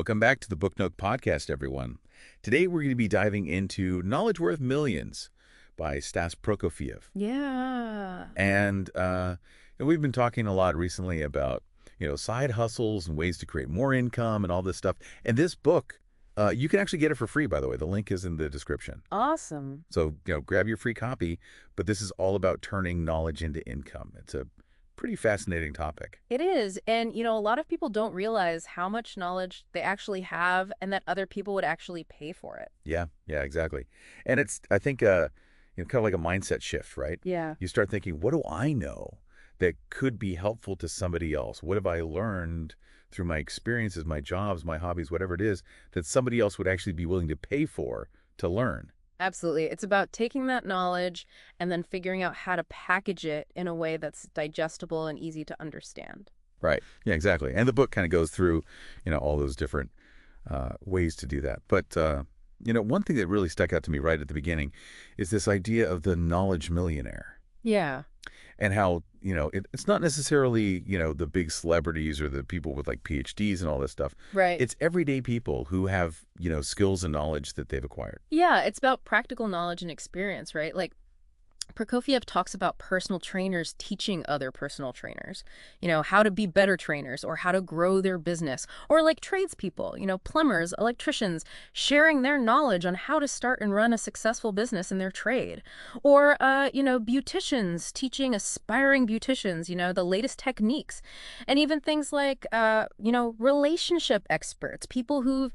Welcome back to the Book Nook podcast, everyone. Today we're going to be diving into Knowledge Worth Millions by Stas Prokofiev. Yeah. And we've been talking a lot recently about, side hustles and ways to create more income and all this stuff. And this book, you can actually get it for free, by the way. The link is in the description. Awesome. So, grab your free copy. But this is all about turning knowledge into income. It's a pretty fascinating topic. It is. And, a lot of people don't realize how much knowledge they actually have and that other people would actually pay for it. Yeah, exactly. And it's, I think, kind of like a mindset shift, right? Yeah. You start thinking, what do I know that could be helpful to somebody else? What have I learned through my experiences, my jobs, my hobbies, whatever it is, that somebody else would actually be willing to pay for to learn? Absolutely. It's about taking that knowledge and then figuring out how to package it in a way that's digestible and easy to understand. Right. Yeah, exactly. And the book kind of goes through, all those different ways to do that. But, one thing that really stuck out to me right at the beginning is this idea of the knowledge millionaire. Yeah. And how, it's not necessarily, the big celebrities or the people with like PhDs and all this stuff. Right. It's everyday people who have, skills and knowledge that they've acquired. Yeah, it's about practical knowledge and experience, right? Like Prokofiev talks about personal trainers teaching other personal trainers, how to be better trainers or how to grow their business, or like tradespeople, plumbers, electricians, sharing their knowledge on how to start and run a successful business in their trade, or, beauticians teaching aspiring beauticians, the latest techniques, and even things like, relationship experts, people who've,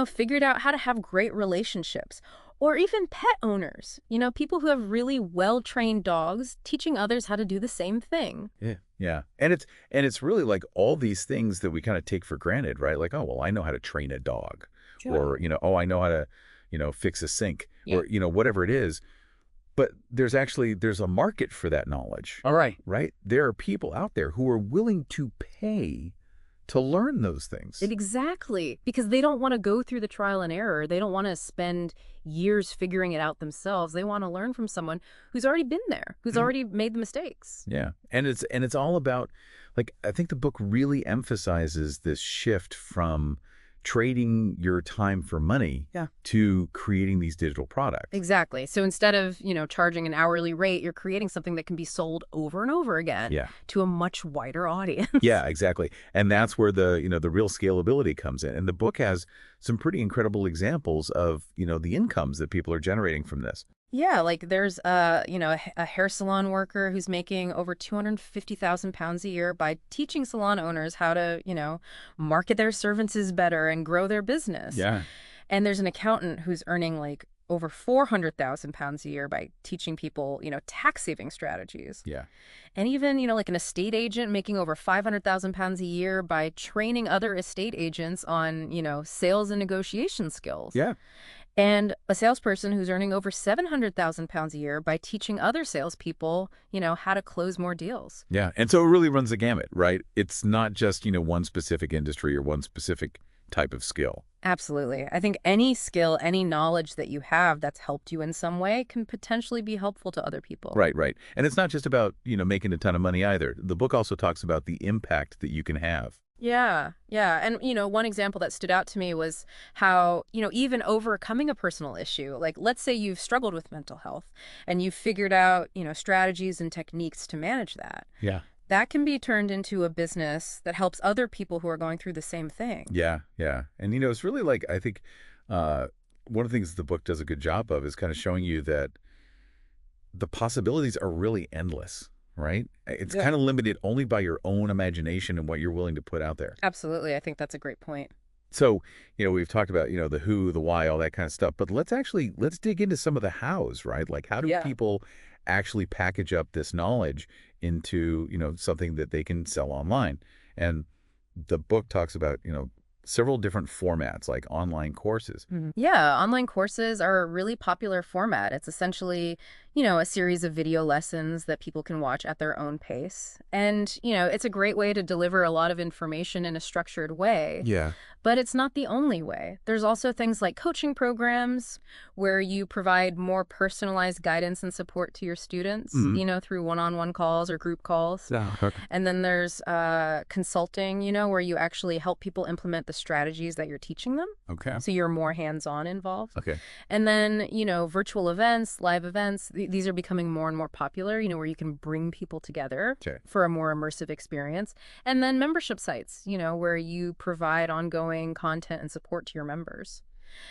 figured out how to have great relationships. Or even pet owners, people who have really well-trained dogs teaching others how to do the same thing. Yeah. And it's really like all these things that we kind of take for granted, right? Like, oh, well, I know how to train a dog. Sure. Or, oh, I know how to, fix a sink. Yeah. Or, whatever it is. But there's a market for that knowledge. All right. Right? There are people out there who are willing to pay to learn those things. Exactly. Because they don't want to go through the trial and error. They don't want to spend years figuring it out themselves. They want to learn from someone who's already been there, who's already made the mistakes. Yeah. And it's all about, like, I think the book really emphasizes this shift from trading your time for money to creating these digital products. Exactly. So instead of, charging an hourly rate, you're creating something that can be sold over and over again to a much wider audience. Yeah, exactly. And that's where the real scalability comes in. And the book has some pretty incredible examples of, the incomes that people are generating from this. Yeah, like there's a hair salon worker who's making over 250,000 pounds a year by teaching salon owners how to, market their services better and grow their business. Yeah. And there's an accountant who's earning like over 400,000 pounds a year by teaching people, tax saving strategies. Yeah. And even, like an estate agent making over 500,000 pounds a year by training other estate agents on, sales and negotiation skills. Yeah. And a salesperson who's earning over 700,000 pounds a year by teaching other salespeople, how to close more deals. Yeah. And so it really runs the gamut, right? It's not just, one specific industry or one specific type of skill. Absolutely. I think any skill, any knowledge that you have that's helped you in some way can potentially be helpful to other people. Right. And it's not just about, making a ton of money either. The book also talks about the impact that you can have. Yeah. And, one example that stood out to me was how, even overcoming a personal issue, like let's say you've struggled with mental health and you've figured out, strategies and techniques to manage that. Yeah. That can be turned into a business that helps other people who are going through the same thing. Yeah. And, it's really like, I think one of the things the book does a good job of is kind of showing you that the possibilities are really endless. Right? It's kind of limited only by your own imagination and what you're willing to put out there. Absolutely. I think that's a great point. So, we've talked about, the who, the why, all that kind of stuff. But let's dig into some of the hows, right? Like how do people actually package up this knowledge into, something that they can sell online? And the book talks about, several different formats like online courses. Mm-hmm. Yeah, online courses are a really popular format. It's essentially, a series of video lessons that people can watch at their own pace. And, it's a great way to deliver a lot of information in a structured way. Yeah. But it's not the only way. There's also things like coaching programs where you provide more personalized guidance and support to your students, through one-on-one calls or group calls. Oh, okay. And then there's consulting, where you actually help people implement the strategies that you're teaching them. Okay. So you're more hands-on involved. Okay. And then, virtual events, live events, these are becoming more and more popular, where you can bring people together for a more immersive experience. And then membership sites, where you provide ongoing content and support to your members.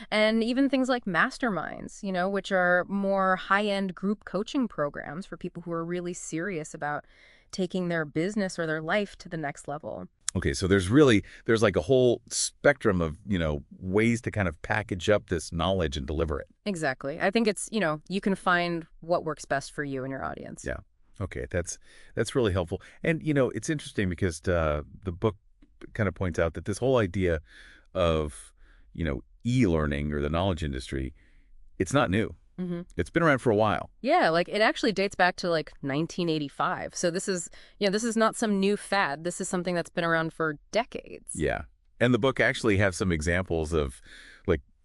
And even things like masterminds, which are more high-end group coaching programs for people who are really serious about taking their business or their life to the next level. Okay, so there's like a whole spectrum of, ways to kind of package up this knowledge and deliver it. Exactly. I think it's, you can find what works best for you and your audience. Yeah. Okay, that's really helpful. And, it's interesting because the book kind of points out that this whole idea of, e-learning or the knowledge industry, it's not new. Mm-hmm. It's been around for a while. Yeah, it actually dates back to 1985. So this is not some new fad. This is something that's been around for decades. Yeah. And the book actually has some examples of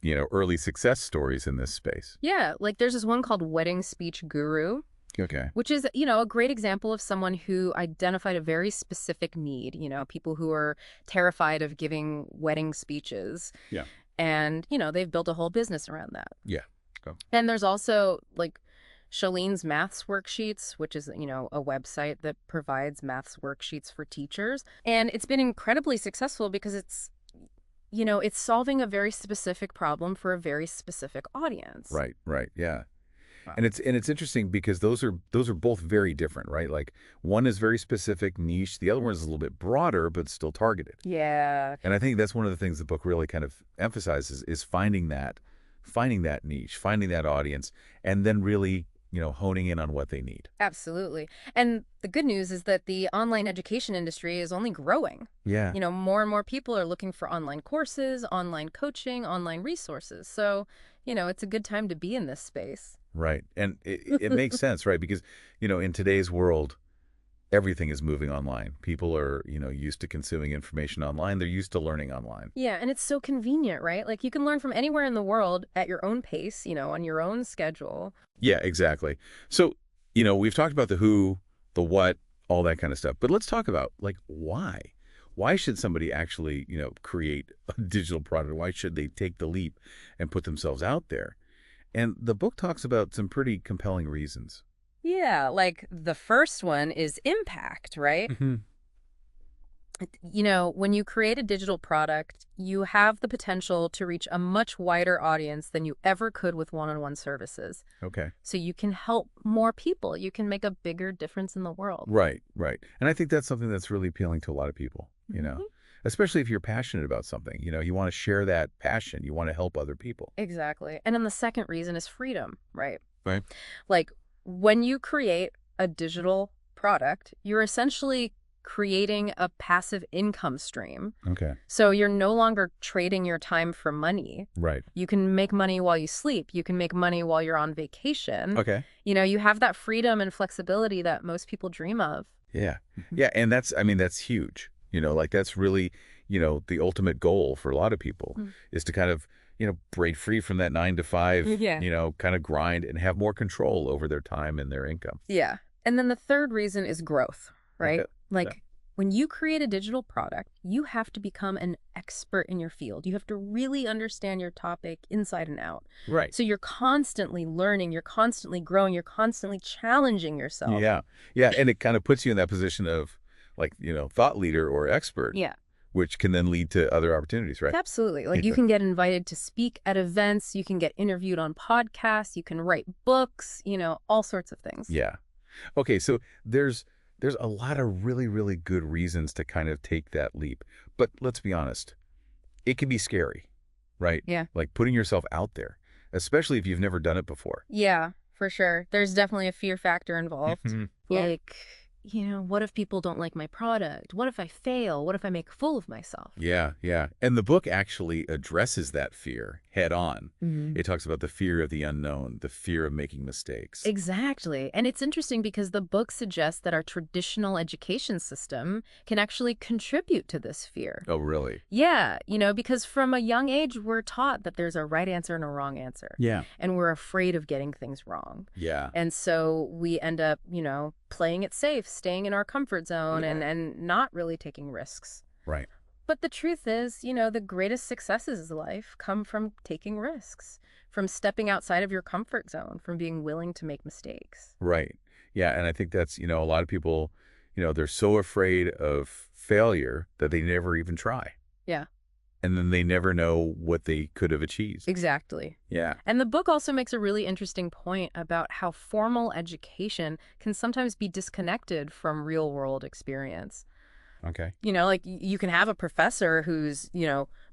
early success stories in this space. Yeah, there's this one called Wedding Speech Guru. Okay. Which is, a great example of someone who identified a very specific need, people who are terrified of giving wedding speeches. Yeah. And, they've built a whole business around that. Yeah. Go. And there's also Shalene's Maths Worksheets, which is, a website that provides maths worksheets for teachers. And it's been incredibly successful because it's solving a very specific problem for a very specific audience. Right, yeah. Wow. And it's interesting because those are both very different, right? One is very specific, niche. The other one is a little bit broader, but still targeted. Yeah. And I think that's one of the things the book really kind of emphasizes is finding that niche, finding that audience, and then really, honing in on what they need. Absolutely. And the good news is that the online education industry is only growing. Yeah. More and more people are looking for online courses, online coaching, online resources. So, it's a good time to be in this space. Right. And it makes sense, right? Because, in today's world, everything is moving online. People are, used to consuming information online. They're used to learning online. Yeah. And it's so convenient, right? You can learn from anywhere in the world at your own pace, on your own schedule. Yeah, exactly. So, we've talked about the who, the what, all that kind of stuff. But let's talk about, why? Why should somebody actually, create a digital product? Why should they take the leap and put themselves out there? And the book talks about some pretty compelling reasons. Yeah, the first one is impact, right? Mm-hmm. When you create a digital product, you have the potential to reach a much wider audience than you ever could with one-on-one services. Okay. So you can help more people. You can make a bigger difference in the world. Right. And I think that's something that's really appealing to a lot of people, especially if you're passionate about something. You want to share that passion. You want to help other people. Exactly. And then the second reason is freedom, right? Right. When you create a digital product, you're essentially creating a passive income stream. Okay. So you're no longer trading your time for money. Right. You can make money while you sleep. You can make money while you're on vacation. Okay. You have that freedom and flexibility that most people dream of. Yeah. Yeah. And that's huge. That's really, the ultimate goal for a lot of people is to kind of, break free from that 9 to 5, kind of grind and have more control over their time and their income. Yeah. And then the third reason is growth, right? Okay. When you create a digital product, you have to become an expert in your field. You have to really understand your topic inside and out. Right. So you're constantly learning, you're constantly growing, you're constantly challenging yourself. Yeah. Yeah. And it kind of puts you in that position of thought leader or expert. Yeah. Which can then lead to other opportunities, right? Absolutely. You can get invited to speak at events, you can get interviewed on podcasts, you can write books, all sorts of things. Yeah. Okay, so there's a lot of really, really good reasons to kind of take that leap. But let's be honest, it can be scary, right? Yeah. Putting yourself out there, especially if you've never done it before. Yeah, for sure. There's definitely a fear factor involved. Yeah. What if people don't like my product? What if I fail? What if I make a fool of myself? Yeah. And the book actually addresses that fear head on. Mm-hmm. It talks about the fear of the unknown, the fear of making mistakes. Exactly. And it's interesting because the book suggests that our traditional education system can actually contribute to this fear. Oh, really? Yeah. Because from a young age, we're taught that there's a right answer and a wrong answer. Yeah. And we're afraid of getting things wrong. Yeah. And so we end up, playing it safe, staying in our comfort zone and not really taking risks. Right. But the truth is, the greatest successes in life come from taking risks, from stepping outside of your comfort zone, from being willing to make mistakes. Right. Yeah, and I think that's, a lot of people, they're so afraid of failure that they never even try. Yeah. And then they never know what they could have achieved. Exactly. Yeah. And the book also makes a really interesting point about how formal education can sometimes be disconnected from real-world experience. Okay. Like you can have a professor who's,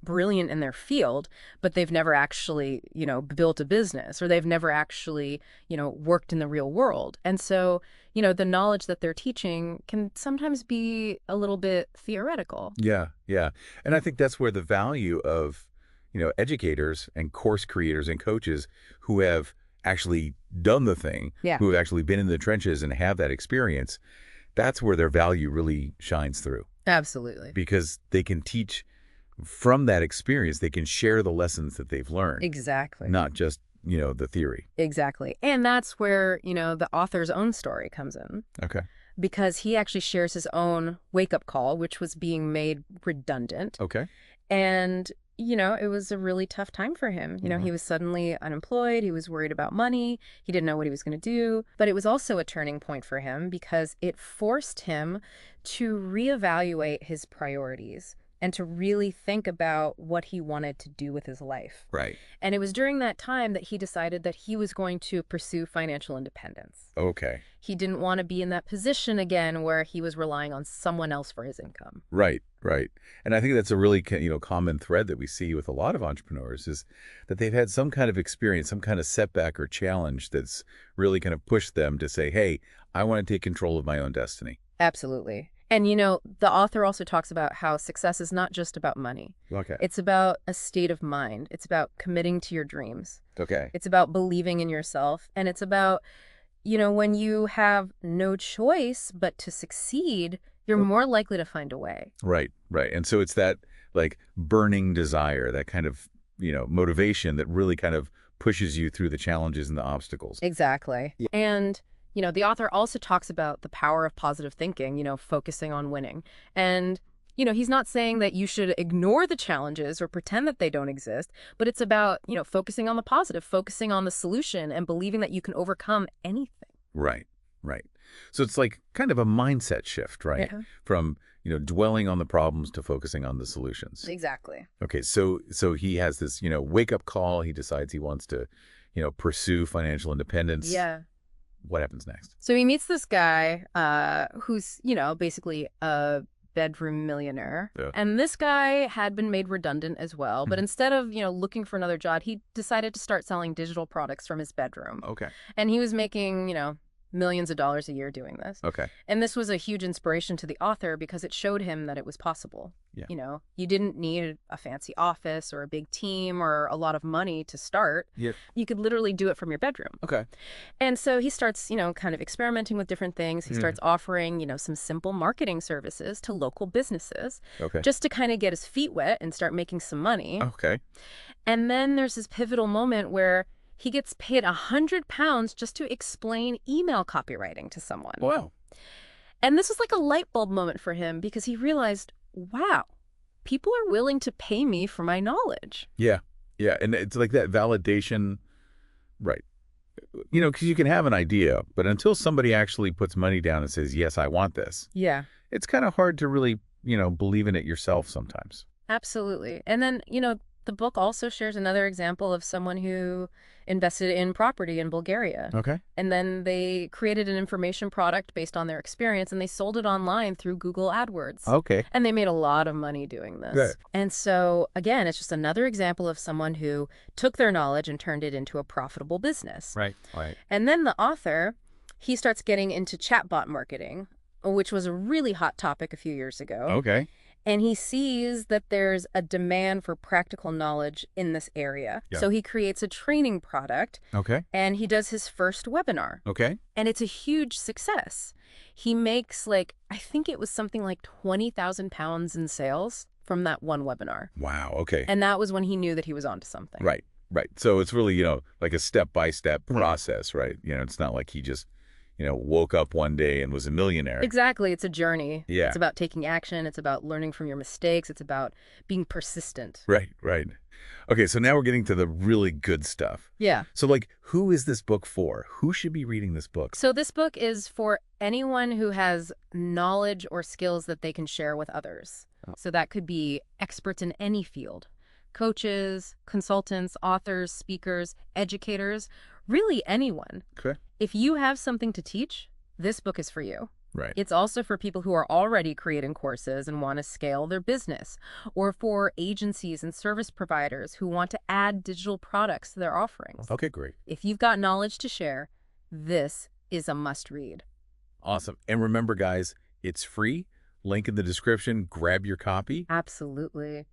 brilliant in their field, but they've never actually, built a business, or they've never actually, worked in the real world. And so, the knowledge that they're teaching can sometimes be a little bit theoretical. Yeah, yeah. And I think that's where the value of, educators and course creators and coaches who have actually done the thing, Yeah. who have actually been in the trenches and have that experience, that's where their value really shines through. Absolutely. Because they can teach from that experience. They can share the lessons that they've learned. Exactly. Not just, the theory. Exactly. And that's where, the author's own story comes in. Okay. Because he actually shares his own wake-up call, which was being made redundant. Okay. And, it was a really tough time for him. He was suddenly unemployed. He was worried about money. He didn't know what he was going to do. But it was also a turning point for him because it forced him to reevaluate his priorities and to really think about what he wanted to do with his life. Right. And it was during that time that he decided that he was going to pursue financial independence. Okay. He didn't want to be in that position again where he was relying on someone else for his income. Right, right. And I think that's a really, common thread that we see with a lot of entrepreneurs is that they've had some kind of experience, some kind of setback or challenge that's really kind of pushed them to say, hey, I want to take control of my own destiny. Absolutely. And, the author also talks about how success is not just about money. Okay. It's about a state of mind. It's about committing to your dreams. Okay. It's about believing in yourself. And it's about, when you have no choice but to succeed, you're more likely to find a way. Right, right. And so it's that like burning desire, that kind of, motivation that really kind of pushes you through the challenges and the obstacles. Exactly. Yeah. And the author also talks about the power of positive thinking, focusing on winning. And, he's not saying that you should ignore the challenges or pretend that they don't exist, but it's about, focusing on the positive, focusing on the solution and believing that you can overcome anything. Right, right. So it's like kind of a mindset shift, right? Yeah. From, dwelling on the problems to focusing on the solutions. Exactly. Okay, so he has this, wake-up call. He decides he wants to, pursue financial independence. Yeah. What happens next? So he meets this guy who's, basically a bedroom millionaire. Yeah. And this guy had been made redundant as well. But instead of, looking for another job, he decided to start selling digital products from his bedroom. Okay. And he was making, millions of dollars a year doing this. Okay. And this was a huge inspiration to the author because it showed him that it was possible. Yeah. You didn't need a fancy office or a big team or a lot of money to start. Yeah. You could literally do it from your bedroom. Okay. And so he starts, kind of experimenting with different things. He starts offering, some simple marketing services to local businesses. Okay. Just to kind of get his feet wet and start making some money. Okay. And then there's this pivotal moment where he gets paid £100 just to explain email copywriting to someone. Wow. And this was like a light bulb moment for him because he realized, wow, people are willing to pay me for my knowledge. Yeah. Yeah. And it's like that validation, right? Because you can have an idea, but until somebody actually puts money down and says, yes, I want this. Yeah. It's kind of hard to really, believe in it yourself sometimes. Absolutely. And then, the book also shares another example of someone who invested in property in Bulgaria. Okay. And then they created an information product based on their experience, and they sold it online through Google AdWords. Okay. And they made a lot of money doing this. Good. And so, again, it's just another example of someone who took their knowledge and turned it into a profitable business. Right. Right. And then the author, he starts getting into chatbot marketing, which was a really hot topic a few years ago. Okay. And he sees that there's a demand for practical knowledge in this area. Yeah. So he creates a training product. Okay. And he does his first webinar. Okay. And it's a huge success. He makes I think it was something like £20,000 in sales from that one webinar. Wow. Okay. And that was when he knew that he was onto something. Right. Right. So it's really, like a step-by-step process, right? It's not like he just, woke up one day and was a millionaire. Exactly. It's a journey. Yeah. It's about taking action. It's about learning from your mistakes. It's about being persistent. Right, right. Okay, so now we're getting to the really good stuff. Yeah. So, like, who is this book for? Who should be reading this book? So this book is for anyone who has knowledge or skills that they can share with others. Oh. So that could be experts in any field. Coaches, consultants, authors, speakers, educators, really anyone. Okay. If you have something to teach, this book is for you. Right. It's also for people who are already creating courses and want to scale their business, or for agencies and service providers who want to add digital products to their offerings. Okay, great. If you've got knowledge to share, this is a must-read. Awesome. And remember, guys, it's free. Link in the description. Grab your copy. Absolutely.